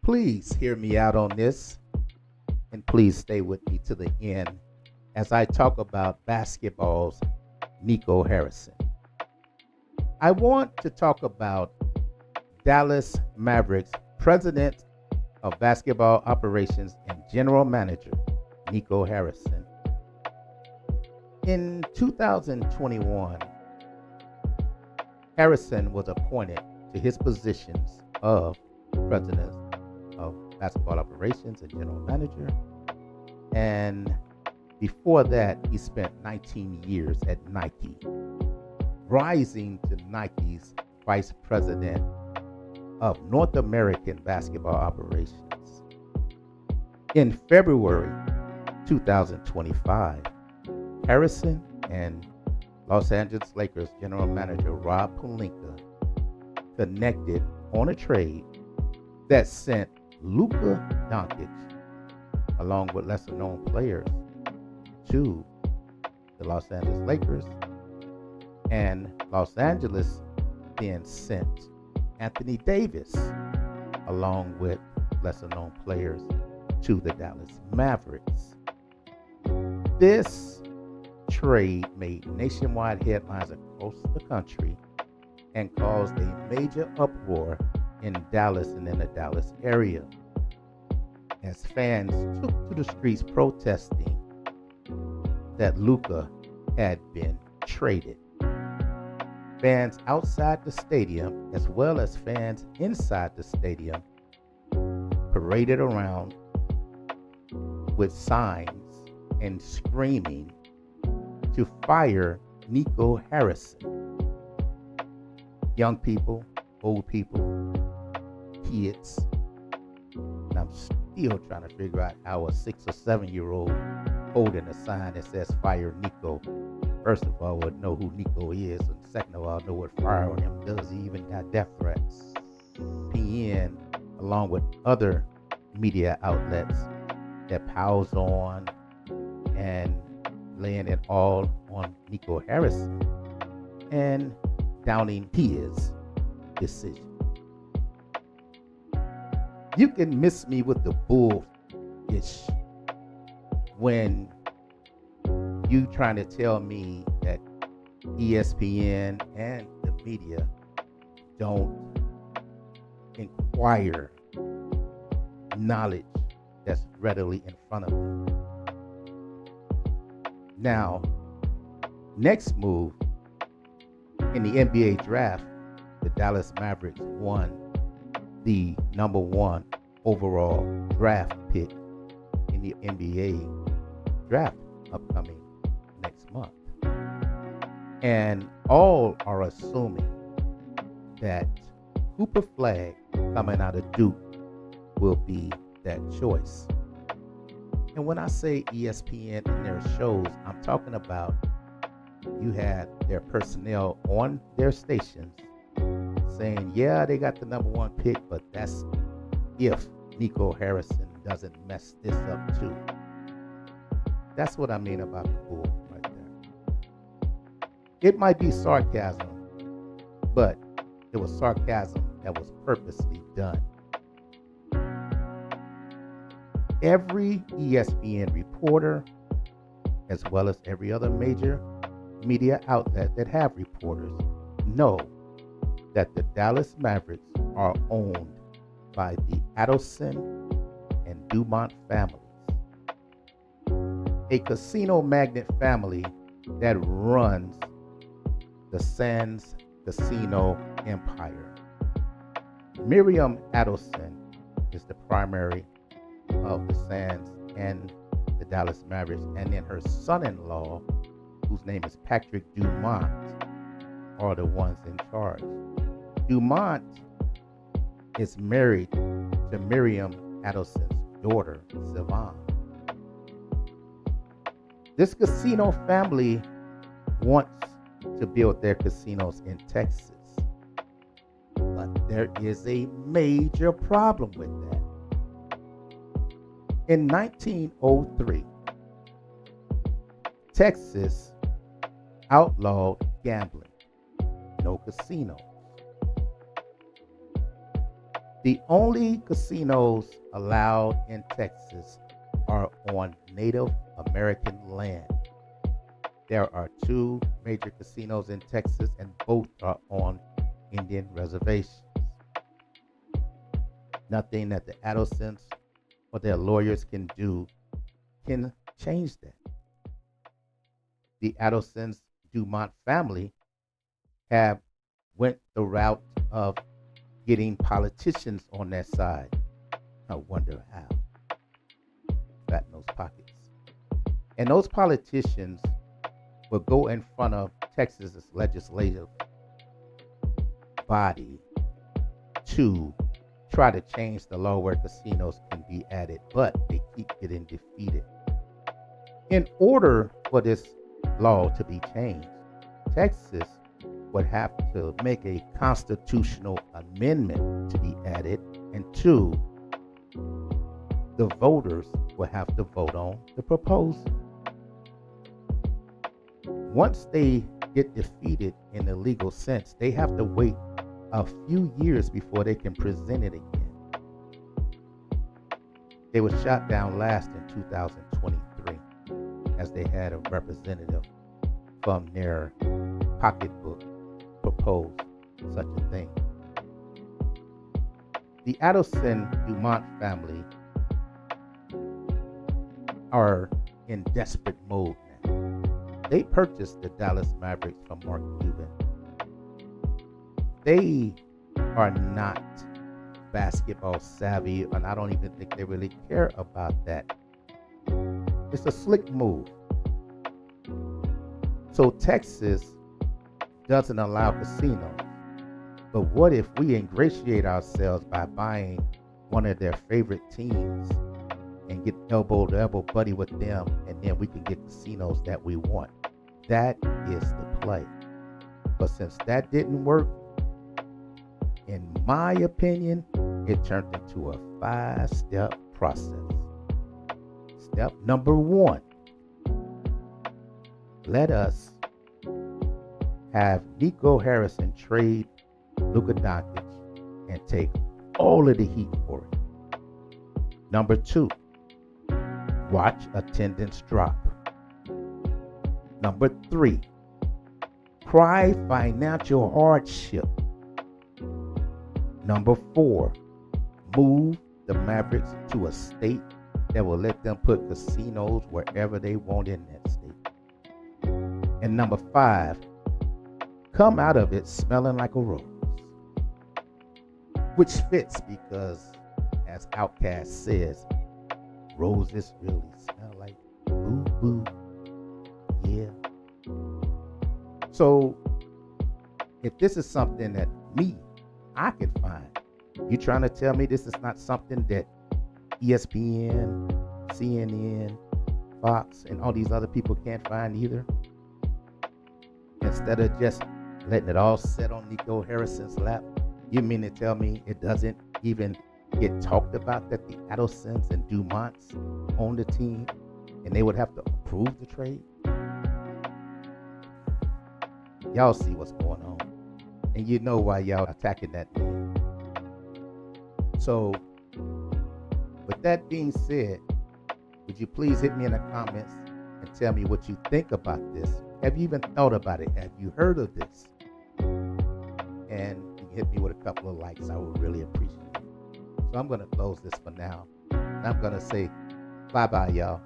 Please hear me out on this and please stay with me to the end as I talk about basketball's Nico Harrison. I want to talk about Dallas Mavericks president of basketball operations and general manager Nico Harrison. In 2021, Harrison was appointed to his positions of president of basketball operations and general manager. And before that, he spent 19 years at Nike, rising to Nike's vice president of North American basketball operations. In February 2025, Harrison and Los Angeles Lakers general manager Rob Pelinka connected on a trade that sent Lukadoncic, along with lesser known players, to the Los Angeles Lakers, and Los Angeles then sent Anthony Davis, along with lesser known players, to the Dallas Mavericks. This trade made nationwide headlines across the country and caused a major uproar in Dallas and in the Dallas area, as fans took to the streets protesting that Luka had been traded. Fans outside the stadium, as well as fans inside the stadium, paraded around with signs and screaming to fire Nico Harrison. Young people, old people, kids. And I'm still trying to figure out how a 6 or 7-year-old holding a sign that says fire Nico. First of all, would know who Nico is, and second of all, know what firing him does. He even got death threats. PN, along with other media outlets, that piles on and laying it all on Nico Harrison and downing his decision. You can miss me with the bullfish when you trying to tell me that ESPN and the media don't inquire knowledge that's readily in front of them. Now, next move, in the NBA draft, the Dallas Mavericks won the number one overall draft pick in the NBA draft upcoming next month. And all are assuming that Cooper Flag coming out of Duke will be that choice. And when I say ESPN and their shows, I'm talking about you had their personnel on their stations saying, yeah, they got the number one pick, but that's if Nico Harrison doesn't mess this up too. That's what I mean about the bull right there. It might be sarcasm, but it was sarcasm that was purposely done. Every ESPN reporter, as well as every other major media outlet that have reporters, know that the Dallas Mavericks are owned by the Adelson and Dumont families, a casino magnate family that runs the Sands Casino empire. Miriam Adelson is the primary of the Sands and the Dallas Mavericks, and then her son-in-law, whose name is Patrick Dumont, are the ones in charge. Dumont is married to Miriam Adelson's daughter, Sivan. This casino family wants to build their casinos in Texas, but there is a major problem with that. In 1903, Texas outlawed gambling, no casinos. The only casinos allowed in Texas are on Native American land. There are two major casinos in Texas, and both are on Indian reservations. Nothing that the Addisons or their lawyers can do can change that. The Addisons Dumont family have went the route of getting politicians on their side. I wonder how. Fat in those pockets. And those politicians will go in front of Texas's legislative body to try to change the law where casinos can be added, but they keep getting defeated. In order for this law to be changed, Texas would have to make a constitutional amendment to be added, and two, the voters will have to vote on the proposal. Once they get defeated in the legal sense, they have to wait a few years before they can present it again. They were shot down last in 2023 as they had a representative from their pocketbook propose such a thing. The Addison Dumont family are in desperate mode now. They purchased the Dallas Mavericks from Mark Cuban. They are not basketball savvy, and I don't even think they really care about that. It's a slick move. So Texas doesn't allow casinos. But what if we ingratiate ourselves by buying one of their favorite teams and get elbow to elbow buddy with them, and then we can get casinos that we want? That is the play. But since that didn't work, in my opinion, it turned into a 5-step process. Step number 1, let us have Nico Harrison trade Lukadoncic and take all of the heat for it. Number 2, watch attendance drop. Number 3, cry financial hardship. Number 4, move the Mavericks to a state that will let them put casinos wherever they want in that state. And number 5, come out of it smelling like a rose. Which fits because, as Outkast says, roses really smell like boo-boo. Yeah. So, if this is something that I can find, you trying to tell me this is not something that ESPN, CNN, Fox, and all these other people can't find either? Instead of just letting it all sit on Nico Harrison's lap, you mean to tell me it doesn't even get talked about that the Addisons and Dumonts own the team and they would have to approve the trade? Y'all see what's going on. And you know why y'all attacking that name. So, with that being said, would you please hit me in the comments and tell me what you think about this? Have you even thought about it? Have you heard of this? And you can hit me with a couple of likes. I would really appreciate it. So I'm going to close this for now. And I'm going to say bye-bye, y'all.